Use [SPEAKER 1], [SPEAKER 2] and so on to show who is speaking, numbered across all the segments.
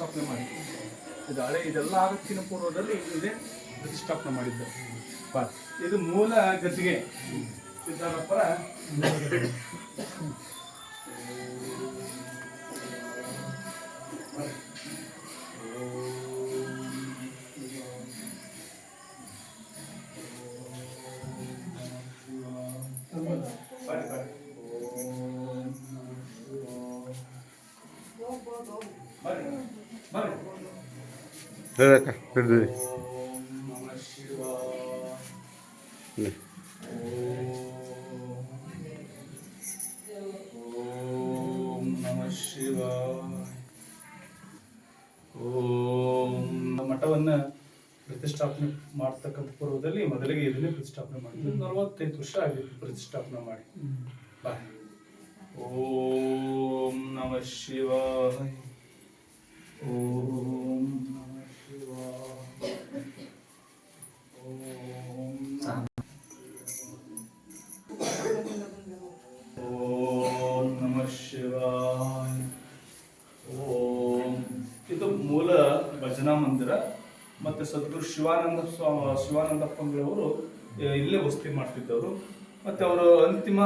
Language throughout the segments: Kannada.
[SPEAKER 1] ಪ್ರತಿಷ್ಠಾಪನೆ ಮಾಡಿ. ಇದು ಹಳೆ ಇದೆಲ್ಲ ಆಗಕ್ಕಿಂತ ಪೂರ್ವದಲ್ಲಿ ಇದೇ ಪ್ರತಿಷ್ಠಾಪನೆ ಮಾಡಿದ್ದು. ಇದು ಮೂಲ ಗದ್ದಿಗೆ ಸಿದ್ದಾರಪ್ಪರ ಮಠವನ್ನ ಪ್ರತಿಷ್ಠಾಪನೆ ಮಾಡ್ತಕ್ಕಂಥ ಪೂರ್ವದಲ್ಲಿ ಮೊದಲಿಗೆ ಇದನ್ನೇ ಪ್ರತಿಷ್ಠಾಪನೆ ಮಾಡಿದ್ರು. 45 ವರ್ಷ ಆಗಿತ್ತು ಪ್ರತಿಷ್ಠಾಪನೆ ಮಾಡಿ. ಓಂ ನಮಃ ಶಿವಾಯ. ಓಂ ನಮಃ ಶಿವಾಯ. ಓಂ ನಮಃ ಶಿವಾಯ. ಓಂ. ಇದು ಮೂಲ ಭಜನಾ ಮಂದಿರ. ಮತ್ತೆ ಸದ್ಗುರು ಶಿವಾನಂದಪ್ಪಂಗಳವರು ಇಲ್ಲೇ ವಸತಿ ಮಾಡ್ತಿದ್ದವರು. ಮತ್ತೆ ಅವರು ಅಂತಿಮ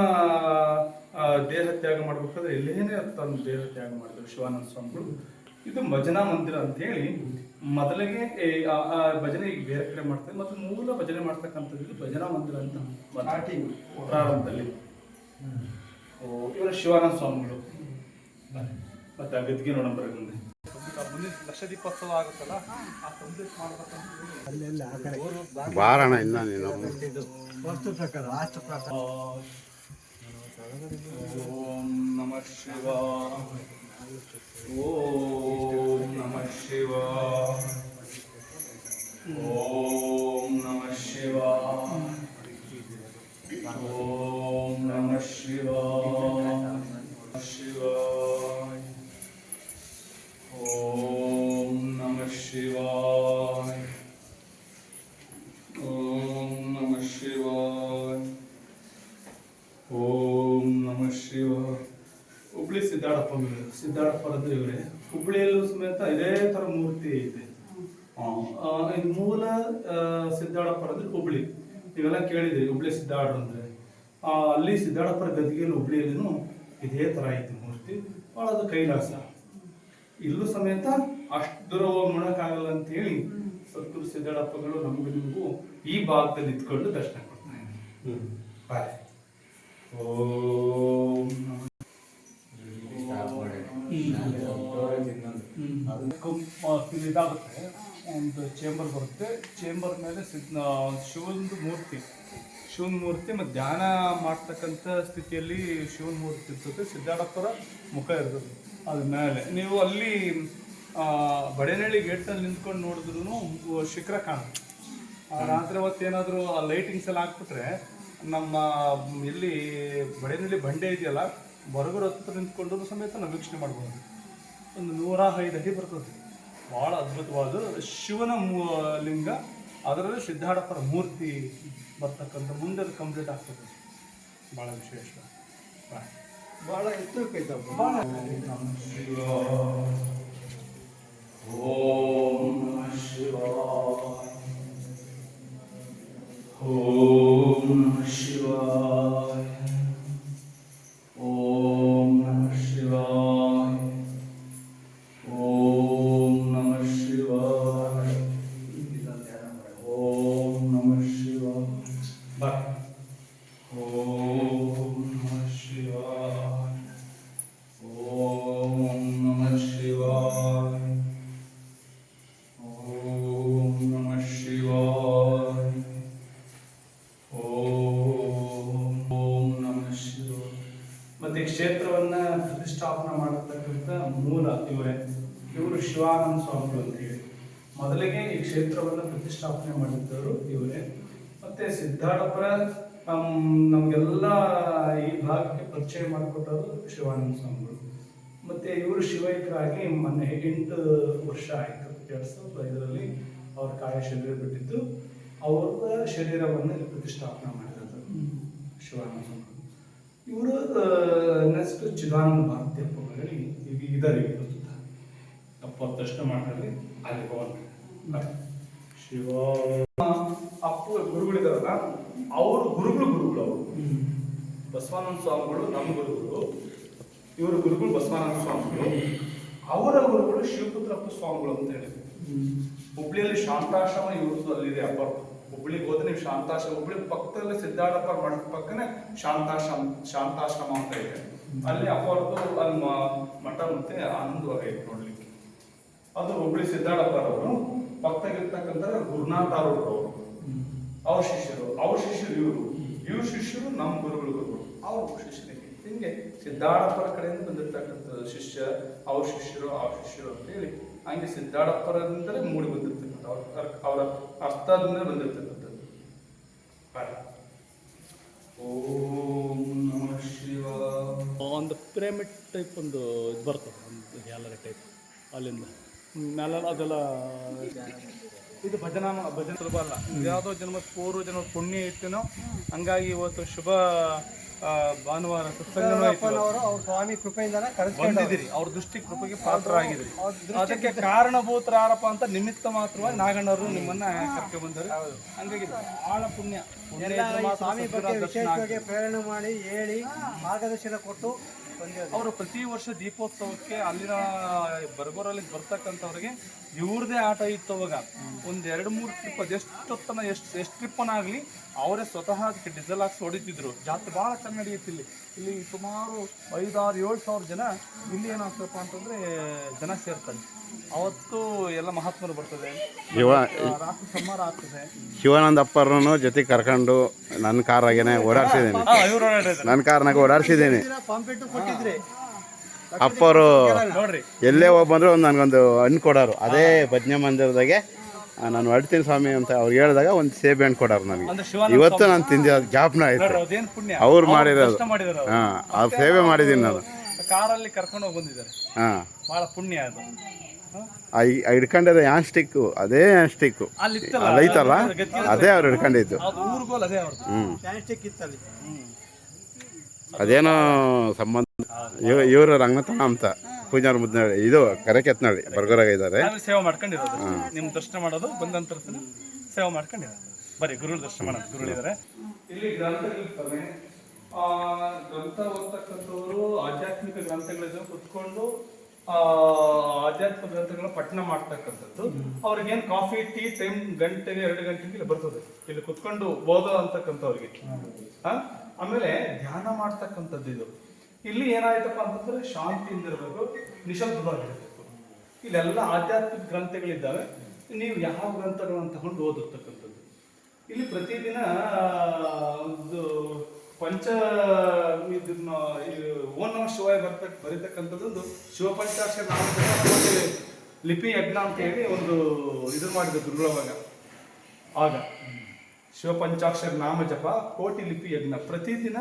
[SPEAKER 1] ದೇಹ ತ್ಯಾಗ ಮಾಡ್ಬೇಕಾದ್ರೆ ಇಲ್ಲೇನೆ ತನ್ನ ದೇಹ ತ್ಯಾಗ ಮಾಡಿದ್ರು ಶಿವಾನಂದ ಸ್ವಾಮಿಗಳು. ಇದು ಭಜನಾ ಮಂದಿರ ಅಂತ ಹೇಳಿ ಮೊದಲಿಗೆ ಭಜನೆ ಈಗ ಬೇರೆ ಕಡೆ ಮಾಡ್ತಾರೆ. ಮತ್ತು ಮೂಲ ಭಜನೆ ಮಾಡ್ತಕ್ಕಂಥದ್ದು ಭಜನಾ ಮಂದಿರ ಅಂತ ಪ್ರಾರಂಭದಲ್ಲಿ ಇವರು ಶಿವಾನಂದ ಸ್ವಾಮಿಗಳು. ಮತ್ತೆ ಆ ಗದ್ದಿಗೆ ನೋಡೋಣ ಬರ ಮುಂದೆ ಲಕ್ಷ ದೀಪೋತ್ಸವ ಆಗುತ್ತಲ್ಲ, ಆ ಸಂದೇಶ ಮಾಡ್ಬೇಕಂತ ಬಾರಣ ಇಲ್ಲ ನೀನು ವಸ್ತು ಪ್ರಕಾರ ರಾಷ್ಟ್ರ ಪ್ರಕಾರ. ಓಂ ನಮಃ ಶಿವಾಯ. ಓಂ ನಮಃ ಶಿವಾಯ. ಓಂ ನಮಃ ಶಿವಾಯ. ಓಂ ನಮಃ ಶಿವಾಯ. ಶಿವಾಯ. ಓಂ ನಮಃ ಶಿವಾಯ. ಓಂ ನಮಃ ಶಿವಾಯ. ಓಂ ನಮಃ ಶಿವಾಯ. ಹುಬ್ಳಿ ಸಿದ್ದಾರಪ್ಪರದ್ದು ಇವರೇ. ಹುಬ್ಳಿಯಲ್ಲೂ ಸಮೇತ ಇದೇ ತರ ಮೂರ್ತಿ ಐತೆ. ಇದು ಮೂಲ ಸಿದ್ದಾರಪ್ಪರದ್ದು ಹುಬ್ಳಿ. ನೀವೆಲ್ಲ ಕೇಳಿದ್ರಿ ಹುಬ್ಳಿ ಸಿದ್ದಾಡ್ರು ಅಂದ್ರೆ. ಅಲ್ಲಿ ಸಿದ್ದಾರಪ್ಪರ ಗದ್ದಿಗೆಯಲ್ಲಿ ಹುಬ್ಳಿಯಲ್ಲಿನೂ ಇದೇ ತರ ಐತಿ ಮೂರ್ತಿ. ಭಾಳ ಅದು ಕೈಲಾಸ. ಇಲ್ಲೂ ಸಮೇತ ಅಷ್ಟು ದೂರ ಹೋಗಿ ಮಾಡೋಕ್ಕಾಗಲ್ಲ ಅಂತ ಹೇಳಿ ಸದ್ಗುರು ಸಿದ್ದಾರಪ್ಪಗಳು ನಮಗೂ ನಿಮಗೂ ಈ ಭಾಗದಲ್ಲಿ ಇದ್ಕೊಂಡು ದರ್ಶನ ಕೊಡ್ತಾರೆ. ಓಂ ಇದಾಗುತ್ತೆ. ಒಂದು ಚೇಂಬರ್ ಬರುತ್ತೆ. ಚೇಂಬರ್ ಮೇಲೆ ಶಿವನ ಮೂರ್ತಿ ಮತ್ತು ಧ್ಯಾನ ಮಾಡ್ತಕ್ಕಂಥ ಸ್ಥಿತಿಯಲ್ಲಿ ಶಿವನ ಮೂರ್ತಿ ಇರ್ತದೆ. ಸಿದ್ದಾರಪ್ಪರ ಮುಖ ಇರ್ತದೆ ಅದ್ರ ಮೇಲೆ. ನೀವು ಅಲ್ಲಿ ಬಡೇನಹಳ್ಳಿ ಗೇಟ್ನಲ್ಲಿ ನಿಂತ್ಕೊಂಡು ನೋಡಿದ್ರು ಶಿಖರ ಕಾಣುತ್ತೆ. ರಾತ್ರಿ ಹೊತ್ತು ಏನಾದರೂ ಲೈಟಿಂಗ್ಸ್ ಎಲ್ಲ ಹಾಕ್ಬಿಟ್ರೆ ನಮ್ಮ ಎಲ್ಲಿ ಬಡೇನಹಳ್ಳಿ ಬಂಡೆ ಇದೆಯಲ್ಲ, ಹೊರಗರ ಹತ್ರ ನಿಂತ್ಕೊಂಡು ಸಮೇತ ನಾವು ವೀಕ್ಷಣೆ ಮಾಡ್ಬೋದು. ಒಂದು 105 ಅಡಿ ಬರ್ತದೆ. ಭಾಳ ಅದ್ಭುತವಾದ ಶಿವನ ಲಿಂಗ, ಅದರಲ್ಲಿ ಸಿದ್ದಾರಪ್ಪರ ಮೂರ್ತಿ ಬರ್ತಕ್ಕಂಥ ಮುಂದೆ ಅದು ಕಂಪ್ಲೀಟ್ ಆಗ್ತದೆ. ಭಾಳ ವಿಶೇಷ, ಭಾಳ ಎತ್ತರಕ್ಕೈತೆ. ಭಾಳ ಓಂ ನಮಃ ಶಿವಾಯ. ಓಂ ನಮಃ ಶಿವಾಯ. ಓಂ ನಮಃ ಶಿವಾಯ. ಓಂ ನಮಃ ಶಿವಾಯ. ಓಂ ನಮಃ ಶಿವಾಯ. ಓಂ ನಮಃ ಶಿವಾಯ. ಓಂ ನಮಃ ಶಿವಾಯ. ಓಂ ನಮಃ ಶಿವಾಯ. ಓಂ ನಮಃ ಶಿವಾಯ. ಮತ್ತೆ ಕ್ಷೇತ್ರವನ್ನ ಪ್ರತಿಷ್ಠಾಪನೆ ಮಾಡತಕ್ಕಂಥ ಮೂಲ ಇವರು ಶಿವಾನಂದ ಸ್ವಾಮಿಗಳು ಅಂತ ಹೇಳಿ ಮೊದಲಿಗೆ ಈ ಕ್ಷೇತ್ರವನ್ನು ಪ್ರತಿಷ್ಠಾಪನೆ ಮಾಡಿದ್ದವರು ಇವರೇ. ಮತ್ತೆ ಸಿದ್ದಾರಪ್ಪರ ನಮಗೆಲ್ಲ ಈ ಭಾಗಕ್ಕೆ ಪರಿಚಯ ಮಾಡಿಕೊಟ್ಟವರು ಶಿವಾನಂದ ಸ್ವಾಮಿಗಳು. ಮತ್ತೆ ಇವರು ಶಿವೈಕ್ಯರಾಗಿ ಮೊನ್ನೆ 8 ವರ್ಷ ಆಯಿತು. 2005ರಲ್ಲಿ ಅವ್ರ ಕಾಯ ಶರೀರ ಬಿಟ್ಟಿದ್ದು. ಅವ್ರ ಶರೀರವನ್ನು ಪ್ರತಿಷ್ಠಾಪನೆ ಮಾಡಿರೋದು ಶಿವಾನಂದ ಸ್ವಾಮಿಗಳು. ಇವರು ನೆಕ್ಸ್ಟ್ ಚಿದಾನಂದ ಭಾರತಿ ಅಪ್ಪಗಳಲ್ಲಿ ಇದ್ದಾರೆ ಪ್ರಸ್ತುತ. ಅಪ್ಪ ದರ್ಶನ ಮಾಡ್ರಿ ಅಲ್ಲಿ ಹೋಗೋಣ. ಶಿವ ಅಪ್ಪು ಗುರುಗಳಿದಾರಲ್ಲ, ಅವರು ಗುರುಗಳು ಅವರು ಬಸವಾನಂದ ಸ್ವಾಮಿಗಳು ನಮ್ಮ ಗುರುಗಳು, ಇವರು ಗುರುಗಳು ಬಸವಾನಂದ ಸ್ವಾಮಿಗಳು, ಅವರ ಗುರುಗಳು ಶಿವಪುತ್ರಪ್ಪ ಸ್ವಾಮಿಗಳು ಅಂತ ಹೇಳಿ. ಹುಬ್ಳಿಯಲ್ಲಿ ಶಾಂತಾಶ್ರಮ ಇವ್ರದ್ದು ಅಲ್ಲಿದೆ ಅಪ್ಪ. ಹುಬ್ಳಿಗೆ ಹೋದ್ರೆ ನೀವು ಶಾಂತಾಶ್ರಮ, ಹುಬ್ಳಿ ಪಕ್ಕದಲ್ಲಿ ಸಿದ್ದಾಡಪ್ಪ ಮಠದ ಪಕ್ಕನೆ ಶಾಂತಾಶ್ರಮ ಅಂತ ಇದೆ. ಅಲ್ಲಿ ಅಪ್ಪರದ್ದು ಅಲ್ಲಿ ಮಠ ಮತ್ತೆ ಆನಂದವಾಗಿ ನೋಡ್ಲಿಕ್ಕೆ. ಅದು ಹುಬ್ಳಿ ಸಿದ್ದಾಡಪ್ಪರವರು. ಪಕ್ಕದಾಗಿರ್ತಕ್ಕಂಥ ಗುರುನಾಥ ಅವರು ಅವ್ರ ಶಿಷ್ಯರು ಇವ್ರ ಶಿಷ್ಯರು ನಮ್ಮ ಗುರುಗಳು ಅವ್ರ ಶಿಷ್ಯರಿಗೆ. ಹಿಂಗೆ ಸಿದ್ದಾಡಪ್ಪರ ಕಡೆಯಿಂದ ಬಂದಿರ್ತಕ್ಕಂಥ ಶಿಷ್ಯ ಅವ್ರ ಶಿಷ್ಯರು ಅಂತ ಹೇಳಿ ಹಂಗೆ ಸಿದ್ದಾಡಪ್ಪರಿಂದಲೇ ಮೂಡಿ ಬಂದಿರ್ತಕ್ಕಂಥ ಅವರ ಅರ್ಥದಿಂದ ಬಂದಿರ್ತಕ್ಕಂಥದ್ದು. ಓಂ ನಮಃ ಶಿವ. ಒಂದು ಪಿರಮಿಡ್ ಟೈಪ್ ಒಂದು ಇದು ಬರ್ತದೆ, ಒಂದು ಗ್ಯಾಲರಿ ಟೈಪ್. ಅಲ್ಲಿಂದ ಮೇಲೆ ಅದೆಲ್ಲ ಇದು ಭಜನೆ ಸುಲಭ ಅಲ್ಲ. ಯಾವುದೋ ಪೂರ್ವ ಜನ್ಮ ಪುಣ್ಯ ಇಟ್ಟನೋ, ಹಂಗಾಗಿ ಇವತ್ತು ಶುಭ ಭಾನುವಾರ
[SPEAKER 2] ಸ್ವಾಮಿ ಕೃಪೆಯಿಂದ
[SPEAKER 1] ಬಂದಿದ್ದೀರಿ. ಅವ್ರ ದೃಷ್ಟಿ ಕೃಪೆಗೆ ಪಾತ್ರರಾಗಿದ್ದೀರಿ. ಅದಕ್ಕೆ ಕಾರಣಭೂತರಾರಪ್ಪ ಅಂತ ನಿಮಿತ್ತ ಮಾತ್ರವಾಗಿ ನಾಗಣ್ಣವರು ನಿಮ್ಮನ್ನ ಕರ್ಕೊಂಡು ಬಂದರು. ಹಂಗಾಗಿ ಬಹಳ ಪುಣ್ಯ.
[SPEAKER 2] ಸ್ವಾಮಿ ಬಗ್ಗೆ ವಿಶೇಷವಾಗಿ ಪ್ರೇರಣೆ ಮಾಡಿ ಹೇಳಿ ಮಾರ್ಗದರ್ಶನ ಕೊಟ್ಟು
[SPEAKER 1] ಅವರು ಪ್ರತಿ ವರ್ಷ ದೀಪೋತ್ಸವಕ್ಕೆ ಅಲ್ಲಿನ ಬರಗೋರಲ್ಲಿ ಬರ್ತಕ್ಕಂಥವ್ರಿಗೆ ಇವ್ರದೇ ಆಟ ಇತ್ತು. ಅವಾಗ ಒಂದು 2-3 ಟ್ರಿಪ್, ಅದೆಷ್ಟೊತ್ತನ ಎಷ್ಟು ಟ್ರಿಪ್ಪನಾಗಲಿ ಅವರೇ ಸ್ವತಃ ಅದಕ್ಕೆ ಡೀಸೆಲ್ ಹಾಕ್ಸಿ ಹೊಡಿತಿದ್ರು. ಜಾತ್ರೆ ಭಾಳ ಚೆನ್ನಾಗಿ ನಡೆಯುತ್ತೆ. ಇಲ್ಲಿ ಸುಮಾರು 5,000-7,000 ಸಾವಿರ ಜನ ಇಲ್ಲಿ ಏನಾಗ್ತಪ್ಪ ಅಂತಂದರೆ ಜನ ಸೇರ್ತಾರೆ. ಅವತ್ತು ಎಲ್ಲ ಮಹಾತ್ಮರು ಬರ್ತದೆ, ರಾತ್ರಿ ಸಂಹಾರ ಆಗ್ತದೆ.
[SPEAKER 3] ಶಿವಾನಂದ ಅಪ್ಪರನ್ನು ಜೊತೆ ಕರ್ಕೊಂಡು ನನ್ನ ಕಾರಾಗೇನೆ ಓಡಾಡ್ಸಿದ್ದೀನಿ, ನನ್ನ ಕಾರ್ನಾಗ ಓಡಾಡ್ಸಿದ್ದೀನಿ. ಅಪ್ಪರು ಎಲ್ಲೇ ಹೋಗಿ ಬಂದ್ರು ನನಗೊಂದು ಹಣ್ಣು ಕೊಡೋರು. ಅದೇ ಭಜನೆ ಮಂದಿರದಾಗೆ ನಾನು ಹೊಡ್ತೀನಿ ಸ್ವಾಮಿ ಅಂತ ಅವ್ರು ಹೇಳಿದಾಗ ಒಂದು ಸೇಬೆ ಹಣ್ಣು ಕೊಡೋರು ನನಗೆ. ಇವತ್ತು ನಾನು ತಿಂದಿರೋ ಜಾಪ್ನ ಆಯ್ತು, ಅವ್ರು ಮಾಡಿರೋದು. ಹಾಂ, ಅವ್ರು ಸೇವೆ ಮಾಡಿದ್ದೀನಿ ನಾನು.
[SPEAKER 1] ಕಾರಲ್ಲಿ ಕರ್ಕೊಂಡು ಹೋಗಿ ಬಂದಿದ್ದಾರೆ.
[SPEAKER 3] ಹಾಂ,
[SPEAKER 1] ಭಾಳ ಪುಣ್ಯ ಅದು.
[SPEAKER 3] ಹಿಡ್ಕೊಂಡಿರೋ ಹ್ಯಾಂಡ್ ಸ್ಟಿಕ್ಕು, ಅದೇ ಹ್ಯಾಂಡ್ ಸ್ಟಿಕ್ಕು ಅಲ್ಲೈತಲ್ಲ, ಅದೇ ಅವ್ರು ಹಿಡ್ಕೊಂಡಿದ್ದು. ಅದೇನೋ ಸಂಬಂಧ. ಇವರು ರಂಗನಾಥನ ಅಂತ ಪೂಜಾರ ಮುದ್ನಳ್ಳಿ, ಇದು ಕರೆಕೆತ್ನಳ್ಳಿ ಬರ್ಗೋರಾಗ ಇದ್ದಾರೆ.
[SPEAKER 1] ಸೇವೆ ಮಾಡ್ಕೊಂಡಿರೋದು, ನಿಮ್ಮ ದರ್ಶನ ಮಾಡೋದು ಬಂದಂತರ ಸೇವೆ ಮಾಡ್ಕೊಂಡಿರೋದು. ಬರೀ ಗುರುಗಳ ದರ್ಶನ ಮಾಡೋದು. ಗುರುಗಳಿದ್ದಾರೆ ಇಲ್ಲಿ. ಗ್ರಂಥಗಳಿರ್ತವೆ, ಗ್ರಂಥ ಓದ್ತಕ್ಕಂಥವ್ರು ಆಧ್ಯಾತ್ಮಿಕ ಗ್ರಂಥಗಳಿದ್ದಾವೆ. ಕುತ್ಕೊಂಡು ಆಧ್ಯಾತ್ಮಿಕ ಗ್ರಂಥಗಳನ್ನ ಪಠಣ ಮಾಡ್ತಕ್ಕಂಥದ್ದು. ಅವ್ರಿಗೇನು ಕಾಫಿ ಟೀ ಟೈಮ್ ಗಂಟೆಗೆ 2 ಗಂಟೆಗೆ ಇಲ್ಲಿ ಬರ್ತದೆ. ಇಲ್ಲಿ ಕುತ್ಕೊಂಡು ಓದೋ ಅಂತಕ್ಕಂಥವ್ರಿಗೆ. ಆಮೇಲೆ ಧ್ಯಾನ ಮಾಡ್ತಕ್ಕಂಥದ್ದು ಇದು. ಇಲ್ಲಿ ಏನಾಯ್ತಪ್ಪ ಅಂತಂದ್ರೆ ಶಾಂತಿಯಿಂದ ಇರಬೇಕು, ನಿಶಬ್ದವಾಗಿರಬೇಕು. ಇಲ್ಲೆಲ್ಲ ಆಧ್ಯಾತ್ಮಿಕ ಗ್ರಂಥಗಳಿದ್ದಾವೆ. ನೀವು ಯಾವ ಗ್ರಂಥಗಳನ್ನು ತಗೊಂಡು ಓದತಕ್ಕಂಥದ್ದು. ಇಲ್ಲಿ ಪ್ರತಿದಿನ ಒಂದು ಓಂ ನಮಃ ಶಿವಾಯ ಬರೀತಕ್ಕಂಥದ್ದೊಂದು ಶಿವಪಂಚಾಕ್ಷರ ನಾಮ ಲಿಪಿ ಯಜ್ಞ ಅಂತ ಹೇಳಿ ಒಂದು ಇದು ಮಾಡಿದ್ರು ಗುರುಗಳವಾಗ. ಆಗ ಶಿವಪಂಚಾಕ್ಷರ ನಾಮ ಜಪ ಕೋಟಿ ಲಿಪಿ ಯಜ್ಞ ಪ್ರತಿದಿನ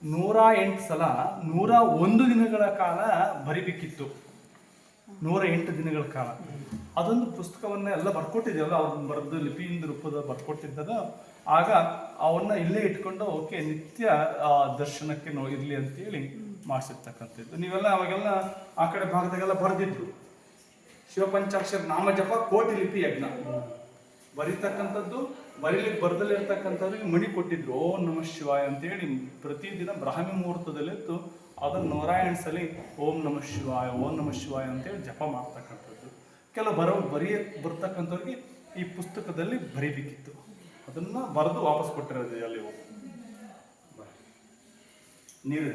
[SPEAKER 1] 108 ಸಲ 101 ದಿನಗಳ ಕಾಲ ಬರಿಬೇಕಿತ್ತು. 108 ದಿನಗಳ ಕಾಲ. ಅದೊಂದು ಪುಸ್ತಕವನ್ನ ಎಲ್ಲ ಬರ್ಕೊಟ್ಟಿದ್ದೇವಲ್ಲ, ಅವ್ರನ್ನ ಬರೆದು ಲಿಪಿಯಿಂದ ರೂಪದ ಬರ್ಕೊಟ್ಟಿದ್ದದ. ಆಗ ಅವನ್ನ ಇಲ್ಲೇ ಇಟ್ಕೊಂಡು ಓಕೆ ನಿತ್ಯ ದರ್ಶನಕ್ಕೆ ಇರಲಿ ಅಂತೇಳಿ ಮಾಡಿಸಿರ್ತಕ್ಕಂಥದ್ದು. ನೀವೆಲ್ಲ ಅವಾಗೆಲ್ಲ ಆ ಕಡೆ ಭಾಗದಾಗೆಲ್ಲ ಬರೆದಿದ್ರು. ಶಿವಪಂಚಾಕ್ಷರ ನಾಮ ಜಪ ಕೋಟಿ ಲಿಪಿ ಯಜ್ಞ ಬರೀತಕ್ಕಂಥದ್ದು. ಬರೀಲಿಕ್ಕೆ ಬರ್ದಲ್ಲೇ ಇರ್ತಕ್ಕಂಥವ್ರಿಗೆ ಮಣಿ ಕೊಟ್ಟಿದ್ರು. ಓಂ ನಮಃ ಶಿವಾಯ ಅಂತೇಳಿ ಪ್ರತಿದಿನ ಬ್ರಾಹ್ಮಿ ಮುಹೂರ್ತದಲ್ಲಿತ್ತು ಅದನ್ನು 108 ಸಲ ಓಂ ನಮಃ ಶಿವಾಯ ಅಂತೇಳಿ ಜಪ ಮಾಡ್ತಕ್ಕಂಥದ್ದು. ಕೆಲವು ಬರ್ತಕ್ಕಂಥವ್ರಿಗೆ ಈ ಪುಸ್ತಕದಲ್ಲಿ ಬರೀಬೇಕಿತ್ತು. ಅದನ್ನ ಬರೆದು ವಾಪಸ್ ಕೊಟ್ಟಿರೋದು. ಅಲ್ಲಿ ನೀರು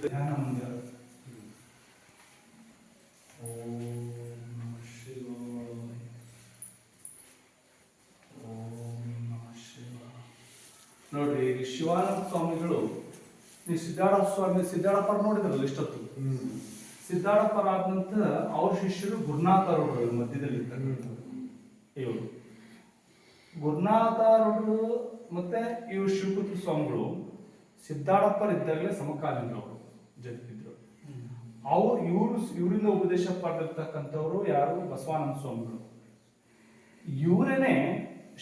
[SPEAKER 1] ಧ್ಯಾನ ಮಂದಿರ. ನೋಡ್ರಿ, ಶಿವಾನಂದ ಸ್ವಾಮಿಗಳು, ನೀವು ಸಿದ್ದಾಡಪ್ಪ ನೋಡಿದ್ರಲ್ಲ ಇಷ್ಟೊತ್ತು. ಸಿದ್ದಾಡಪ್ಪರ ಆದ ನಂತರ ಅವ್ರ ಶಿಷ್ಯರು ಗುರುನಾಥರು ಮಧ್ಯದಲ್ಲಿ ಇರ್ತಕ್ಕಂಥವ್ರು. ಇವರು ಗುರುನಾಥರು ಮತ್ತೆ ಇವರು ಶಿವಪುತ್ರ ಸ್ವಾಮಿಗಳು ಸಿದ್ದಾಡಪ್ಪರಿದ್ದಾಗಲೇ ಸಮಕಾಲೀನರು, ಅವರು ಜೊತೆಗಿದ್ರು. ಇವರಿಂದ ಉಪದೇಶ ಪಡೆದಿರ್ತಕ್ಕಂಥವ್ರು ಯಾರು? ಬಸವಾನಂದ ಸ್ವಾಮಿಗಳು. ಇವರೇನೆ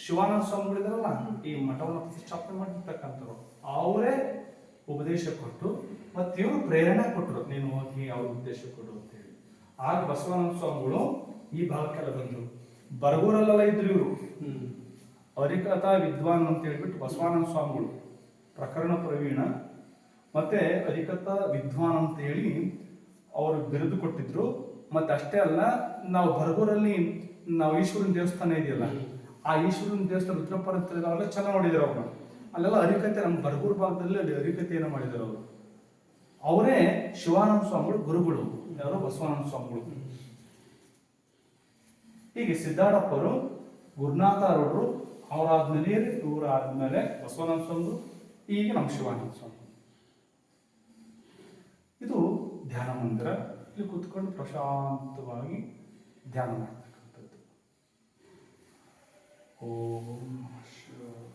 [SPEAKER 1] ಶಿವಾನಂದ ಸ್ವಾಮಿಗಳಿದಾರಲ್ಲ, ಈ ಮಠವನ್ನು ಪ್ರತಿಷ್ಠಾಪನೆ ಮಾಡಿರ್ತಕ್ಕಂಥವ್ರು. ಅವರೇ ಉಪದೇಶ ಕೊಟ್ಟು ಮತ್ತು ಇವರು ಪ್ರೇರಣೆ ಕೊಟ್ಟರು, ನೀನು ಹೋಗಿ ಅವ್ರ ಉದ್ದೇಶ ಕೊಡು ಅಂತ ಹೇಳಿ. ಆಗ ಬಸವಾನಂದ ಸ್ವಾಮಿಗಳು ಈ ಭಾಗಕ್ಕೆಲ್ಲ ಬಂದರು. ಬರಗೂರಲ್ಲೆಲ್ಲ ಇದ್ರು ಇವರು, ಹರಿಕಥಾ ವಿದ್ವಾನ್ ಅಂತ ಹೇಳ್ಬಿಟ್ಟು ಬಸವಾನಂದ ಸ್ವಾಮಿಗಳು ಪ್ರಕರಣ ಪ್ರವೀಣ ಮತ್ತೆ ಹರಿಕಥಾ ವಿದ್ವಾನ್ ಅಂತ ಹೇಳಿ ಅವರು ಬಿರುದು ಕೊಟ್ಟಿದ್ರು. ಮತ್ತೆ ಅಷ್ಟೇ ಅಲ್ಲ, ನಾವು ಬರಗೂರಲ್ಲಿ ನಾವು ಈಶ್ವರನ ದೇವಸ್ಥಾನ ಇದೆಯಲ್ಲ, ಆ ಈಶ್ವರನ ದೇವಸ್ಥಾನ ರುದ್ರಪರಂತರೆಲ್ಲ ಚೆನ್ನಾಗಿ ನೋಡಿದ್ರು ಅವ್ರನ್ನ. ಅಲ್ಲೆಲ್ಲ ಹರಿಕತೆ, ನಮ್ಮ ಬರಗೂರು ಭಾಗದಲ್ಲಿ ಅಲ್ಲಿ ಹರಿಕತೆಯನ್ನು ಮಾಡಿದ್ದಾರೆ ಅವರು. ಅವರೇ ಶಿವಾನಂದ ಸ್ವಾಮಿಗಳು ಗುರುಗಳು, ಯಾರು ಬಸವಾನಂದ ಸ್ವಾಮಿಗಳು. ಹೀಗೆ ಸಿದ್ದಾಡಪ್ಪರು, ಗುರುನಾಥರವರು, ಅವರಾದ್ಮೇಲೆ ಇವರಾದ್ಮೇಲೆ ಬಸವಾನಂದ ಸ್ವಾಮಿಗಳು, ಈಗ ನಮ್ಮ ಶಿವಾನಂದ ಸ್ವಾಮಿ. ಇದು ಧ್ಯಾನ ಮಂದಿರ. ಇಲ್ಲಿ ಕೂತ್ಕೊಂಡು ಪ್ರಶಾಂತವಾಗಿ ಧ್ಯಾನ ಮಾಡ್ತಕ್ಕಂಥದ್ದು. ಓಂ ನಮಃ ಶಿವಾಯ.